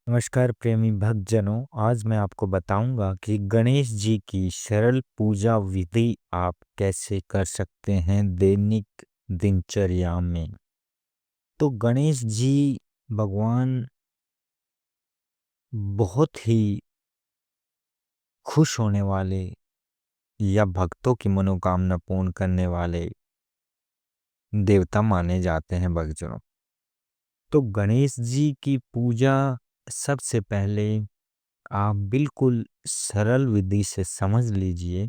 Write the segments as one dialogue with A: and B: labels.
A: नमस्कार प्रेमी भक्तजनों, आज मैं आपको बताऊंगा कि गणेश जी की सरल पूजा विधि आप कैसे कर सकते हैं दैनिक दिनचर्या में। तो गणेश जी भगवान बहुत ही खुश होने वाले या भक्तों की मनोकामना पूर्ण करने वाले देवता माने जाते हैं भक्तजनों। तो गणेश जी की पूजा सबसे पहले आप बिल्कुल सरल विधि से समझ लीजिए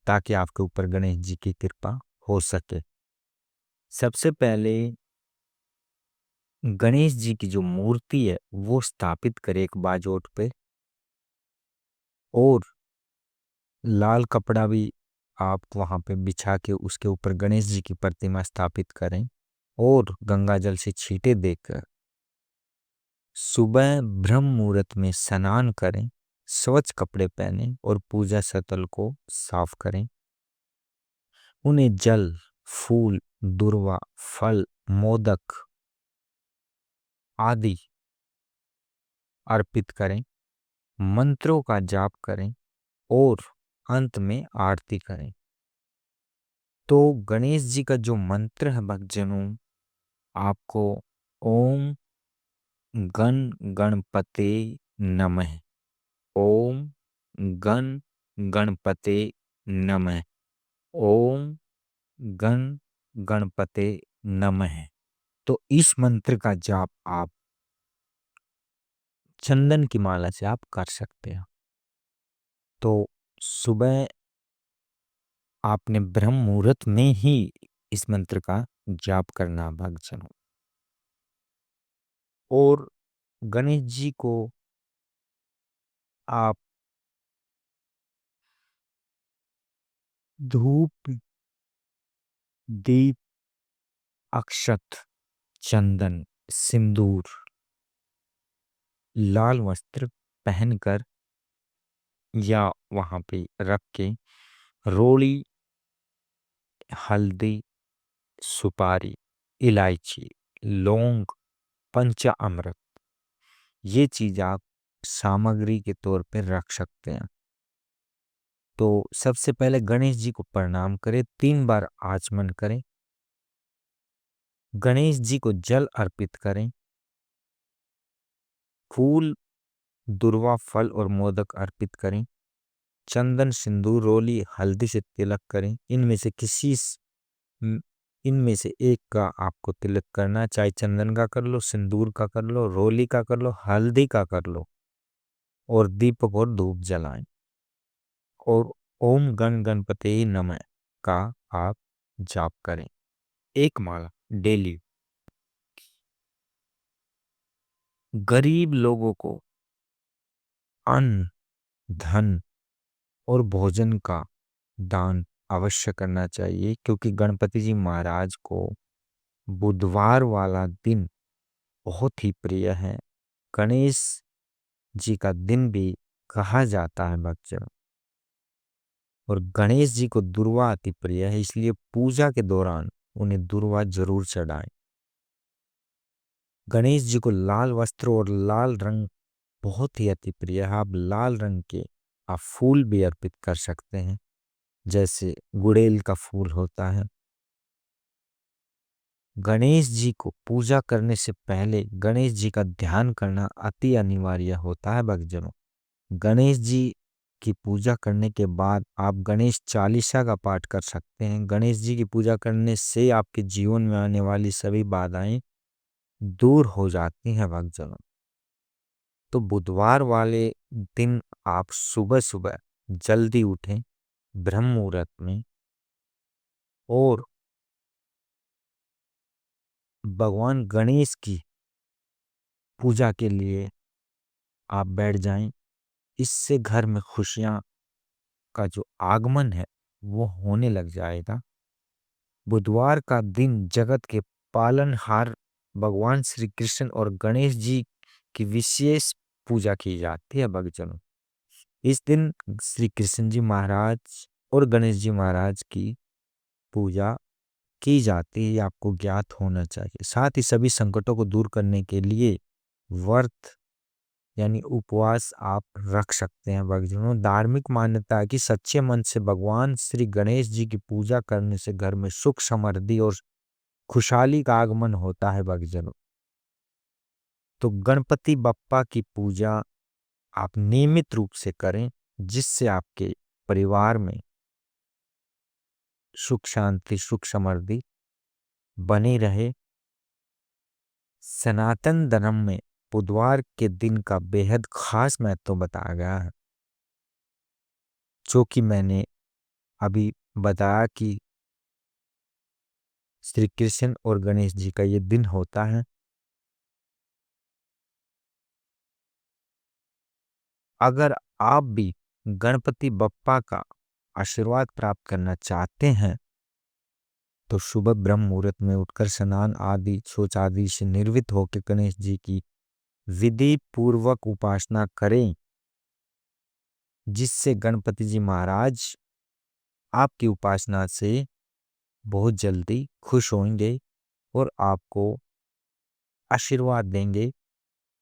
A: ताकि आपके ऊपर गणेश जी की कृपा हो सके। सबसे पहले गणेश जी की जो मूर्ति है वो स्थापित करें एक बाजोट पे, और लाल कपड़ा भी आप वहां पे बिछा के उसके ऊपर गणेश जी की प्रतिमा स्थापित करें और गंगा जल से छींटे देकर सुबह ब्रह्म मुहूर्त में स्नान करें, स्वच्छ कपड़े पहने और पूजा स्थल को साफ करें। उन्हें जल, फूल, दुर्वा, फल, मोदक आदि अर्पित करें, मंत्रों का जाप करें और अंत में आरती करें। तो गणेश जी का जो मंत्र है भक्तजनों, आपको ओम गण गणपते नमः, ओम गण गणपते नमः, ओम गण गणपते नमः। तो इस मंत्र का जाप आप चंदन की माला से आप कर सकते हैं। तो सुबह आपने ब्रह्म मुहूर्त में ही इस मंत्र का जाप करना भक्तजनों। और गणेश जी को आप धूप, दीप, अक्षत, चंदन, सिंदूर, लाल वस्त्र पहनकर या वहां पे रख के रोली, हल्दी, सुपारी, इलायची, लौंग, पंचामृत, ये चीज आप सामग्री के तौर पे रख सकते हैं। तो सबसे पहले गणेश जी को प्रणाम करें, 3 बार आचमन करें, गणेश जी को जल अर्पित करें, फूल, दुर्वा, फल और मोदक अर्पित करें, चंदन, सिंदूर, रोली, हल्दी से तिलक करें। इनमें से एक का आपको तिलक करना, चाहे चंदन का कर लो, सिंदूर का कर लो, रोली का कर लो, हल्दी का कर लो, और दीपक और धूप जलाएं। और ओम गण गणपते नमः का आप जाप करें, एक माला डेली। गरीब लोगों को अन्न, धन और भोजन का दान अवश्य करना चाहिए, क्योंकि गणपति जी महाराज को बुधवार वाला दिन बहुत ही प्रिय है। गणेश जी का दिन भी कहा जाता है भक्तजन। और गणेश जी को दुर्वा अति प्रिय है, इसलिए पूजा के दौरान उन्हें दुर्वा जरूर चढ़ाएं। गणेश जी को लाल वस्त्र और लाल रंग बहुत ही अति प्रिय है। आप लाल रंग के आप फूल भी अर्पित कर सकते हैं, जैसे गुड़ेल का फूल होता है। गणेश जी को पूजा करने से पहले गणेश जी का ध्यान करना अति अनिवार्य होता है भक्तजनों। गणेश जी की पूजा करने के बाद आप गणेश चालीसा का पाठ कर सकते हैं। गणेश जी की पूजा करने से आपके जीवन में आने वाली सभी बाधाएं दूर हो जाती हैं भक्तजनों। तो बुधवार वाले दिन आप सुबह सुबह जल्दी उठें ब्रह्म मुहूर्त में, और भगवान गणेश की पूजा के लिए आप बैठ जाएं। इससे घर में खुशियां का जो आगमन है वो होने लग जाएगा। बुधवार का दिन जगत के पालनहार भगवान श्री कृष्ण और गणेश जी की विशेष पूजा की जाती है भक्तजनों। इस दिन श्री कृष्ण जी महाराज और गणेश जी महाराज की पूजा की जाती है, आपको ज्ञात होना चाहिए। साथ ही सभी संकटों को दूर करने के लिए व्रत यानी उपवास आप रख सकते हैं भक्तजनों। धार्मिक मान्यता है कि सच्चे मन से भगवान श्री गणेश जी की पूजा करने से घर में सुख समृद्धि और खुशहाली का आगमन होता है भक्तजनों। तो गणपति बप्पा की पूजा आप नियमित रूप से करें, जिससे आपके परिवार में सुख शांति सुख समृद्धि बनी रहे। सनातन धर्म में बुधवार के दिन का बेहद खास महत्व बताया गया है, जो कि मैंने अभी बताया कि श्री कृष्ण और गणेश जी का ये दिन होता है। अगर आप भी गणपति बप्पा का आशीर्वाद प्राप्त करना चाहते हैं तो सुबह ब्रह्म मुहूर्त में उठकर स्नान आदि शौच आदि से निर्वृत्त होकर गणेश जी की विधि पूर्वक उपासना करें, जिससे गणपति जी महाराज आपकी उपासना से बहुत जल्दी खुश होंगे और आपको आशीर्वाद देंगे।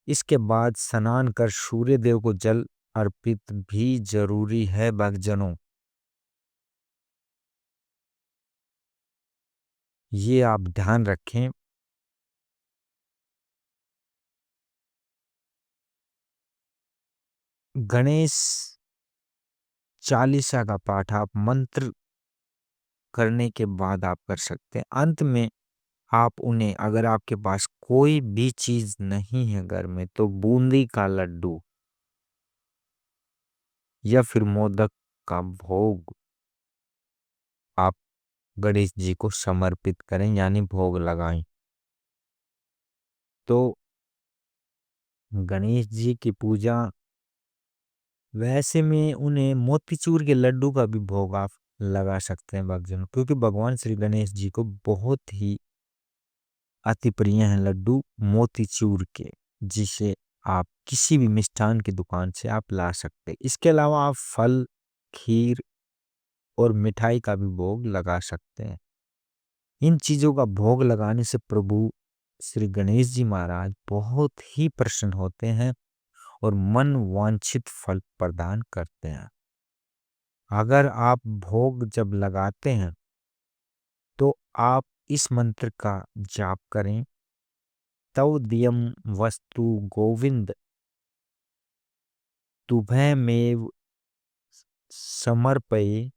A: इसके बाद स्नान कर सूर्य देव को जल अर्पित भी जरूरी है भक्तजनों। ये आप ध्यान रखें। गणेश चालीसा का पाठ आप मंत्र करने के बाद आप कर सकते हैं। अंत में आप उन्हें, अगर आपके पास कोई भी चीज नहीं है घर में, तो बूंदी का लड्डू या फिर मोदक का भोग आप गणेश जी को समर्पित करें, यानी भोग लगाएं। तो गणेश जी की पूजा, वैसे में उन्हें मोतीचूर के लड्डू का भी भोग आप लगा सकते हैं भक्तजनों, क्योंकि भगवान श्री गणेश जी को बहुत ही अति प्रिय हैं लड्डू मोतीचूर के, जिसे आप किसी भी मिष्ठान की दुकान से आप ला सकते हैं। इसके अलावा आप फल, खीर और मिठाई का भी भोग लगा सकते हैं। इन चीजों का भोग लगाने से प्रभु श्री गणेश जी महाराज बहुत ही प्रसन्न होते हैं और मन वांछित फल प्रदान करते हैं। अगर आप भोग जब लगाते हैं तो आप इस मंत्र का जाप करें, तव दियम वस्तु गोविंद तुभयमेव समर्पये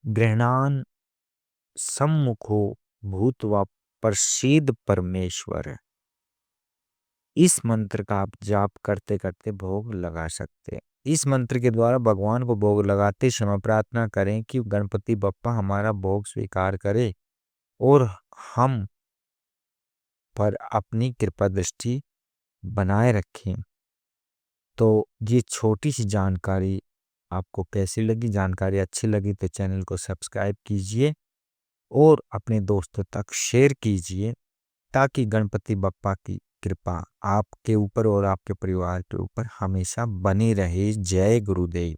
A: गृह्णान सम्मुखो भूत्वा प्रसीद परमेश्वर। इस मंत्र का आप जाप करते करते भोग लगा सकते हैं। इस मंत्र के द्वारा भगवान को भोग लगाते समय प्रार्थना करें कि गणपति बप्पा हमारा भोग स्वीकार करे और हम पर अपनी कृपा दृष्टि बनाए रखें। तो ये छोटी सी जानकारी आपको कैसी लगी? जानकारी अच्छी लगी तो चैनल को सब्सक्राइब कीजिए और अपने दोस्तों तक शेयर कीजिए, ताकि गणपति बप्पा की कृपा आपके ऊपर और आपके परिवार के ऊपर हमेशा बनी रहे। जय गुरुदेव।